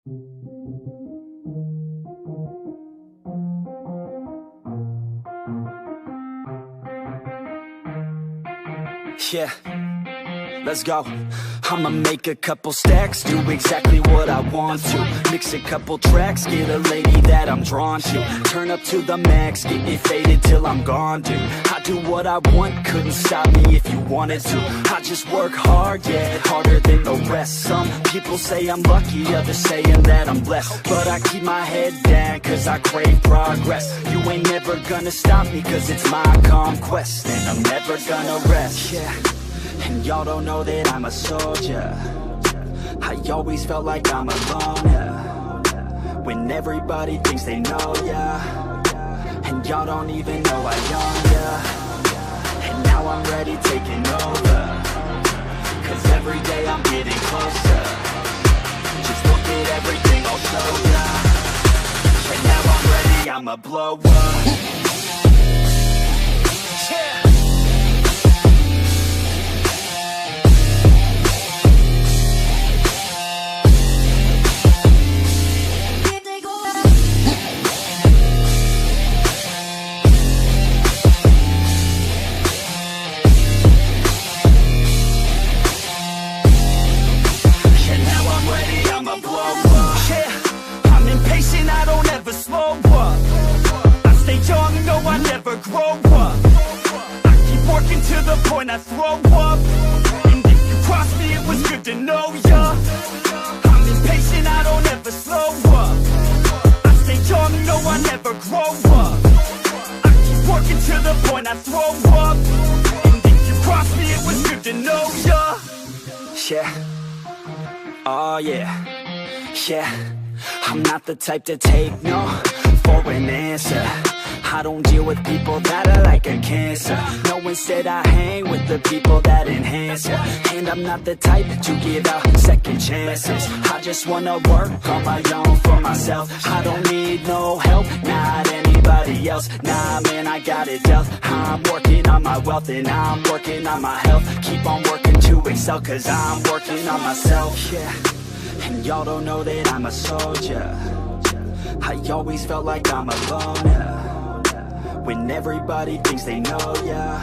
Yeah, let's go. I'ma make a couple stacks, do exactly what I want to. Mix a couple tracks, get a lady that I'm drawn to. Turn up to the max, get me faded till I'm gone, dude. I do what I want, couldn't stop me if you wanted to. I just work hard, yeah, harder than the rest. Some people say I'm lucky, others saying that I'm blessed. But I keep my head down, cause I crave progress. You ain't never gonna stop me, cause it's my conquest. And I'm never gonna rest, yeah. And y'all don't know that I'm a soldier. I always felt like I'm alone, yeah. When everybody thinks they know, yeah. And y'all don't even know I own, yeah. And now I'm ready taking over, cause every day I'm getting closer. Just look at everything I'll show ya. And now I'm ready, I'ma blow up. Yeah. I throw up, and if you cross me, it was good to know ya. I'm impatient, I don't ever slow up. I stay young, no, I never grow up. I keep working to the point I throw up, and if you cross me, it was good to know ya. Yeah, oh yeah, yeah. I'm not the type to take no for an answer. I don't deal with people that are like a cancer. No, instead I hang with the people that enhance ya. And I'm not the type to give out second chances. I just wanna work on my own for myself. I don't need no help, not anybody else. Nah, man, I got it dealt. I'm working on my wealth and I'm working on my health. Keep on working to excel, cause I'm working on myself. Yeah, and y'all don't know that I'm a soldier. I always felt like I'm alone, yeah. When everybody thinks they know, yeah.